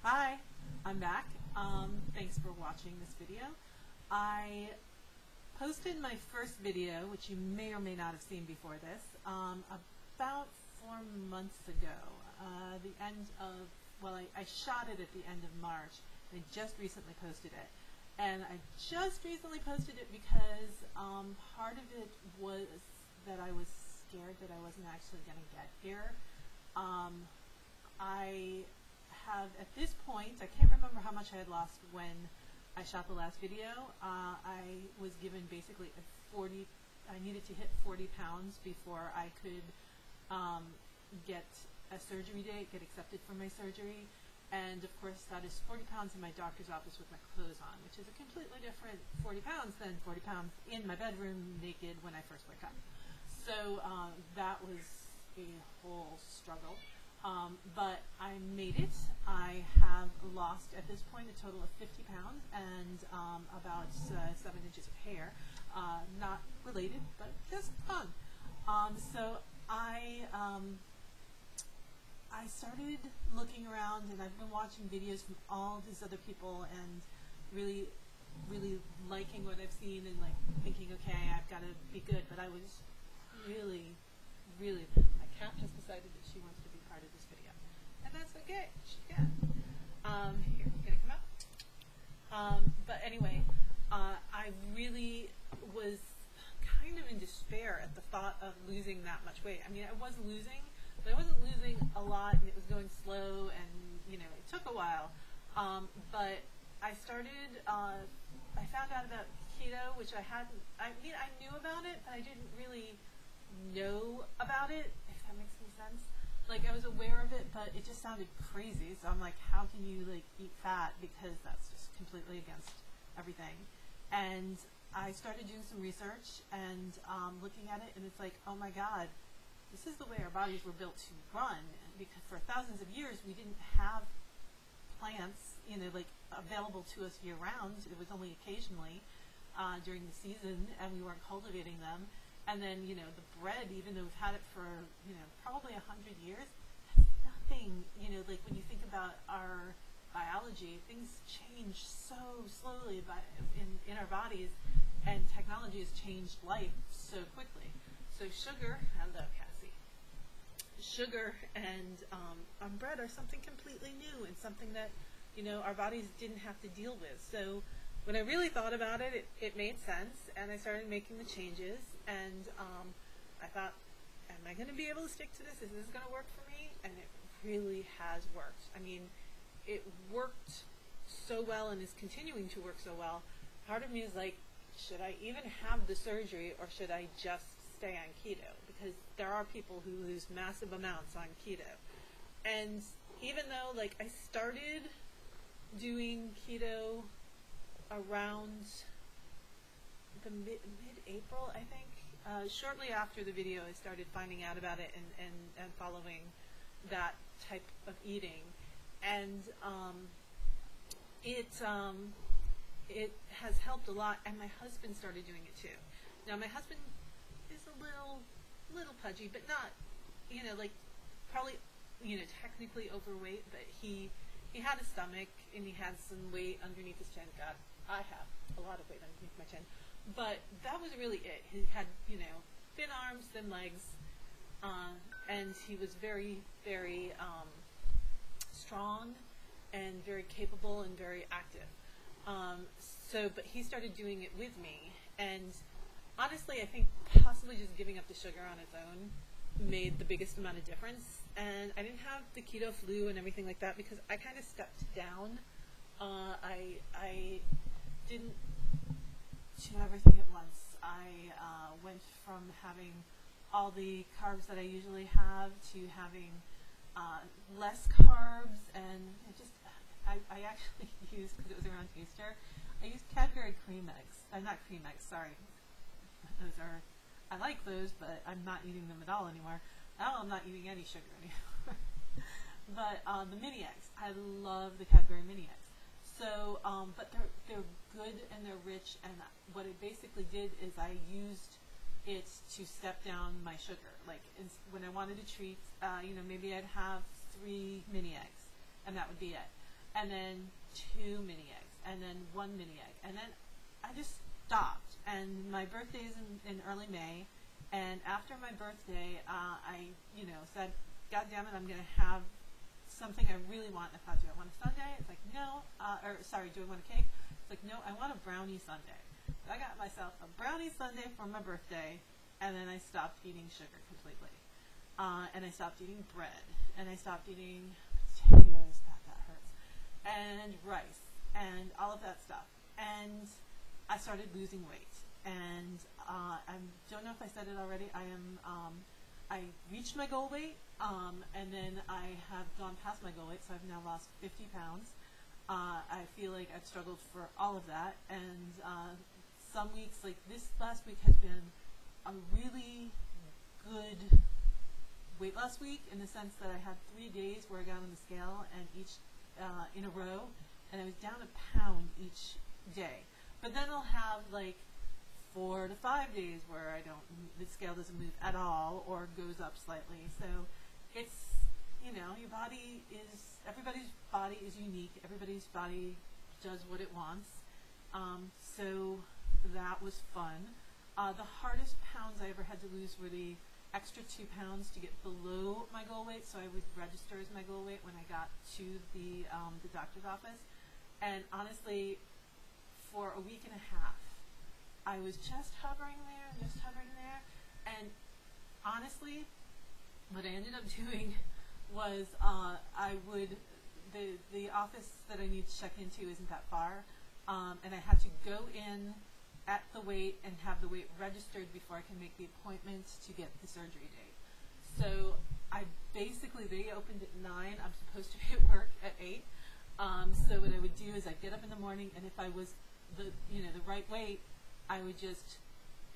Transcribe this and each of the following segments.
Hi, I'm back. Thanks for watching this video. I posted my first video, which you may or may not have seen before this, about 4 months ago. I shot it at the end of March. I just recently posted it. And I just recently posted it because part of it was that I was scared that I wasn't actually going to get here. I have, at this point, I can't remember how much I had lost when I shot the last video. I was given basically I needed to hit 40 pounds before I could get a surgery date, get accepted for my surgery. And of course that is 40 pounds in my doctor's office with my clothes on, which is a completely different 40 pounds than 40 pounds in my bedroom naked when I first wake up. So that was a whole struggle. But I made it. I have lost at this point a total of 50 pounds and about 7 inches of hair. Not related, but just fun. So I started looking around, and I've been watching videos from all these other people and really liking what I've seen and like thinking, okay, I've got to be good. But I was really, my cat has decided that she wants to be part of this video, and that's okay. She can. Here, gonna come out. But anyway, I really was kind of in despair at the thought of losing that much weight. I mean, I was losing, but I wasn't losing a lot, and it was going slow, and you know, it took a while. But I started. I found out about keto, which I hadn't. I mean, I knew about it, but I didn't really know about it. If that makes any sense. Like, I was aware of it, but it just sounded crazy. So I'm like, how can you like eat fat? Because that's just completely against everything. And I started doing some research and looking at it, and it's like, oh my God, this is the way our bodies were built to run. Because for thousands of years, we didn't have plants, you know, like available to us year round. It was only occasionally during the season, and we weren't cultivating them. And then, you know, the bread, even though we've had it for, you know, probably 100 years, that's nothing. You know, like when you think about our biology, things change so slowly in our bodies, and technology has changed life so quickly. So sugar, hello Cassie, sugar and bread are something completely new and something that, you know, our bodies didn't have to deal with. So when I really thought about it, it made sense, and I started making the changes, and I thought, am I going to be able to stick to this? Is this going to work for me? And it really has worked. I mean, it worked so well and is continuing to work so well. Part of me is like, should I even have the surgery, or should I just stay on keto? Because there are people who lose massive amounts on keto. And even though, like, I started doing keto around the mid-April, I think. Shortly after the video, I started finding out about it and following that type of eating. And it has helped a lot, and my husband started doing it too. Now, my husband is a little pudgy, but not, you know, like, probably, you know, technically overweight, but he had a stomach, and he had some weight underneath his chin. God, I have a lot of weight underneath my chin. But that was really it. He had, you know, thin arms, thin legs, and he was very, very strong and very capable and very active. But he started doing it with me, and honestly, I think possibly just giving up the sugar on its own made the biggest amount of difference. And I didn't have the keto flu and everything like that because I kind of stepped down. I didn't do everything at once. I went from having all the carbs that I usually have to having less carbs, and it just, I actually used, because it was around Easter, I used Cadbury cream eggs. Not cream eggs, sorry. Those are, I like those, but I'm not eating them at all anymore. Now I'm not eating any sugar anymore. But the mini eggs, I love the Cadbury mini eggs. So, but they're good and they're rich, and what it basically did is I used it to step down my sugar. Like when I wanted a treat, you know, maybe I'd have 3 mini eggs, and that would be it. and then 2 mini eggs, and then 1 mini egg, and then I just stopped. And my birthday is in early May, and after my birthday, I said, God damn it, I'm going to have something I really want. I thought, do I want a sundae? It's like, no. Do I want a cake? It's like, no, I want a brownie sundae. So I got myself a brownie sundae for my birthday, and then I stopped eating sugar completely. And I stopped eating bread, and I stopped eating potatoes, that hurts, and rice, and all of that stuff. And I started losing weight. And I don't know if I said it already, I reached my goal weight, and then I have gone past my goal weight, so I've now lost 50 pounds. I feel like I've struggled for all of that, and some weeks, like this last week has been a really good weight loss week, in the sense that I had 3 days where I got on the scale, and each in a row, and I was down a pound each day. But then I'll have like 4 to 5 days where the scale doesn't move at all or goes up slightly. So it's, your body is, everybody's body is unique. Everybody's body does what it wants. So that was fun. The hardest pounds I ever had to lose were the extra 2 pounds to get below my goal weight, so I would register as my goal weight when I got to the doctor's office. And honestly, for a week and a half, I was just hovering there, and honestly, what I ended up doing was the office that I need to check into isn't that far, and I had to go in at the weight and have the weight registered before I can make the appointment to get the surgery date. So they opened at 9, I'm supposed to be at work at 8, so what I would do is I'd get up in the morning, and if I was the right weight, I would just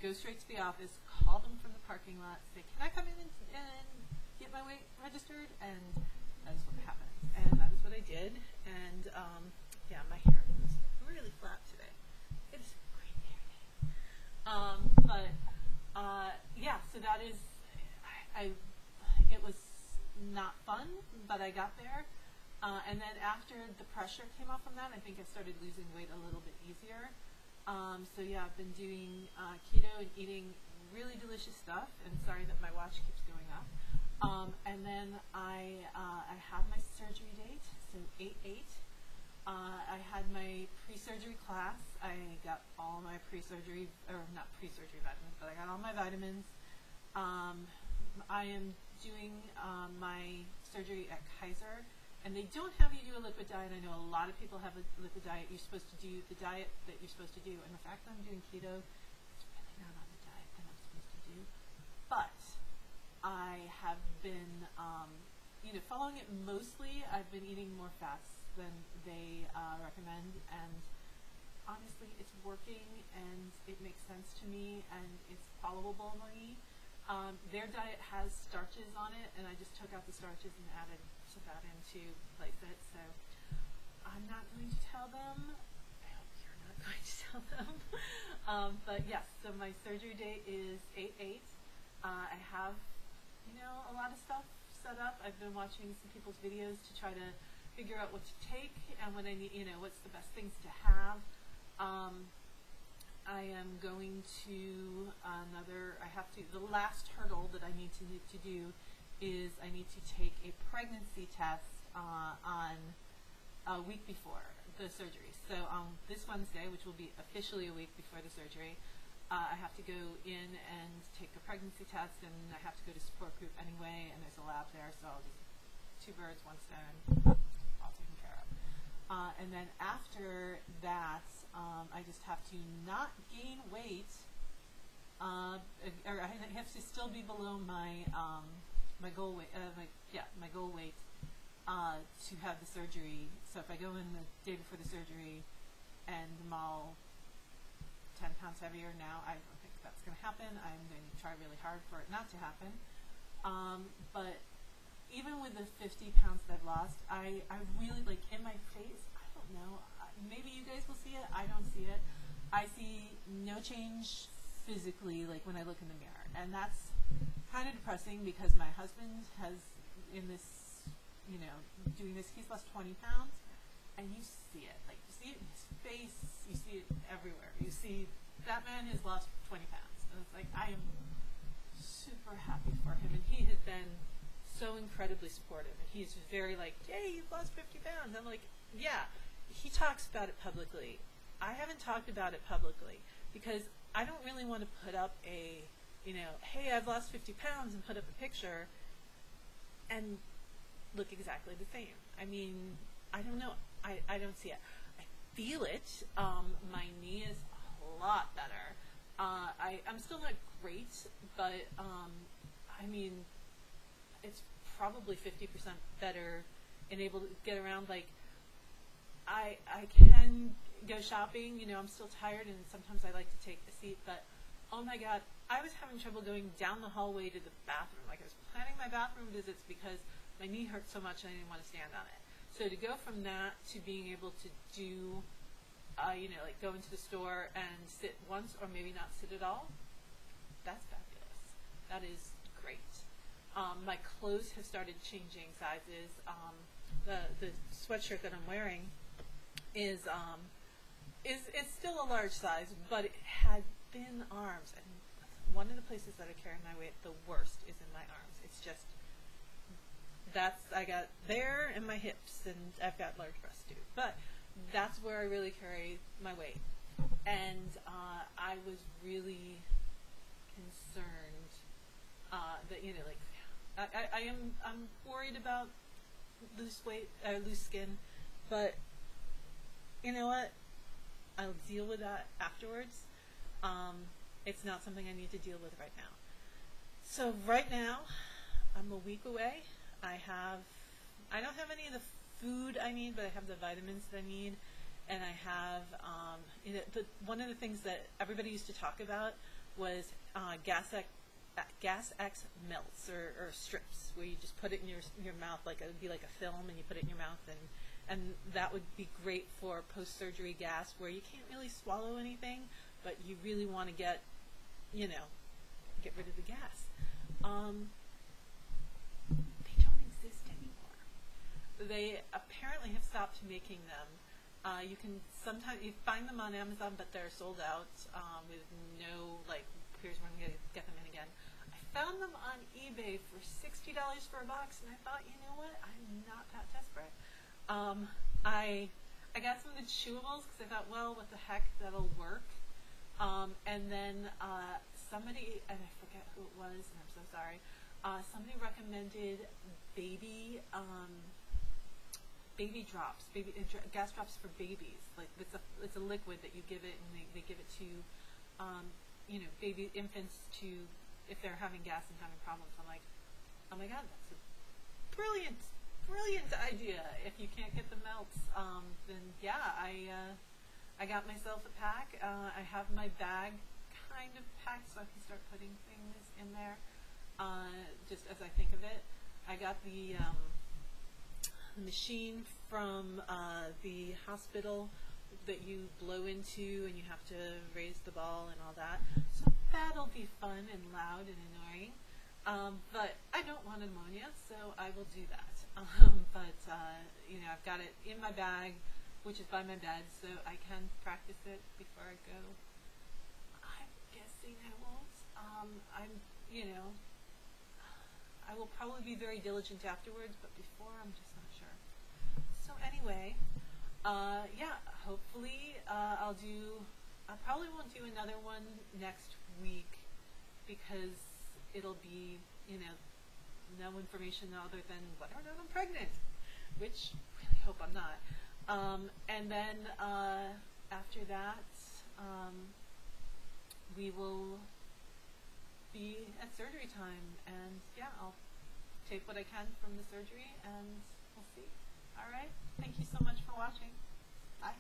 go straight to the office, call them from the parking lot, say, can I come in and get my weight registered? And that is what happened. And that is what I did. And yeah, my hair is really flat today. It is a great hair day. Yeah, so that is, it was not fun, but I got there. And then after the pressure came off from that, I think I started losing weight a little bit easier. So yeah, I've been doing keto and eating really delicious stuff, and sorry that my watch keeps going up. And then I have my surgery date, so 8/8. I had my pre-surgery class. I got all my pre-surgery, or not pre-surgery vitamins, but I got all my vitamins. I am doing my surgery at Kaiser. And they don't have you do a liquid diet. I know a lot of people have a liquid diet. You're supposed to do the diet that you're supposed to do. And the fact that I'm doing keto, it's really not on the diet that I'm supposed to do. But I have been, following it mostly. I've been eating more fats than they recommend. And honestly, it's working, and it makes sense to me, and it's followable to me. Their diet has starches on it, and I just took out the starches and added that in to replace it. So I'm not going to tell them. I hope you're not going to tell them. But yes, so my surgery date is 8/8. I have, a lot of stuff set up. I've been watching some people's videos to try to figure out what to take and what I need, what's the best things to have. I am going to the last hurdle that I need to do is I need to take a pregnancy test on a week before the surgery. So on this Wednesday, which will be officially a week before the surgery, I have to go in and take a pregnancy test, and I have to go to support group anyway, and there's a lab there, so I'll just 2 birds, 1 stone, all taken care of. And then after that, I just have to not gain weight, or I have to still be below my my goal weight, my goal weight to have the surgery. So if I go in the day before the surgery and I'm all 10 pounds heavier now, I don't think that's going to happen. I'm going to try really hard for it not to happen. But even with the 50 pounds that I've lost, I really, like, in my face, I don't know, maybe you guys will see it, I don't see it. I see no change physically, like when I look in the mirror. And that's kind of depressing because my husband has, in this, doing this, he's lost 20 pounds. and you see it. Like, you see it in his face, you see it everywhere. You see that man has lost 20 pounds. And it's like, I am super happy for him. And he has been so incredibly supportive. And he's very like, yay, you've lost 50 pounds. I'm like, yeah. He talks about it publicly. I haven't talked about it publicly because I don't really want to put up a, you know, hey, I've lost 50 pounds and put up a picture and look exactly the same. I mean, I don't know. I don't see it. I feel it. My knee is a lot better. I'm still not great, but I mean, it's probably 50% better and able to get around. Like, I can go shopping. You know, I'm still tired, and sometimes I like to take a seat, but oh my God, I was having trouble going down the hallway to the bathroom. Like, I was planning my bathroom visits because my knee hurt so much and I didn't want to stand on it. So to go from that to being able to do, you know, like go into the store and sit once or maybe not sit at all, that's fabulous. That is great. My clothes have started changing sizes. The sweatshirt that I'm wearing is still a large size, but it had thin arms, and one of the places that I carry my weight the worst is in my arms. It's just, I got there and my hips, and I've got large breasts too, but that's where I really carry my weight. And I was really concerned that, you know, like, I'm worried about loose skin, but you know what? I'll deal with that afterwards. It's not something I need to deal with right now. So right now, I'm a week away. I don't have any of the food I need, but I have the vitamins that I need, and I have, you know, one of the things that everybody used to talk about was Gas X melts or strips, where you just put it in your mouth, like it would be like a film, and you put it in your mouth, and that would be great for post-surgery gas, where you can't really swallow anything, but you really want to get, you know, get rid of the gas. They don't exist anymore. They apparently have stopped making them. You can sometimes find them on Amazon, but they're sold out with no, like, here's when I'm going to get them in again. I found them on eBay for $60 for a box, and I thought, you know what, I'm not that desperate. I got some of the chewables because I thought, well, what the heck, that'll work. And then somebody, and I forget who it was, and I'm so sorry, somebody recommended baby drops, gas drops for babies. Like, it's a liquid that you give it, and they give it to, you know, infants to, if they're having gas and having problems. I'm like, oh my God, that's a brilliant idea. If you can't get the melts, then yeah, I got myself a pack. I have my bag kind of packed, so I can start putting things in there, just as I think of it. I got the machine from the hospital that you blow into, and you have to raise the ball and all that. So that'll be fun and loud and annoying. But I don't want pneumonia, so I will do that. You know, I've got it in my bag, which is by my bed, so I can practice it before I go. I'm guessing I won't. You know, I will probably be very diligent afterwards, but before, I'm just not sure. So anyway, yeah, hopefully I probably won't do another one next week because it'll be, you know, no information other than whether or not I'm pregnant, which I really hope I'm not. And then after that, we will be at surgery time, and yeah, I'll take what I can from the surgery, and we'll see. All right? Thank you so much for watching. Bye.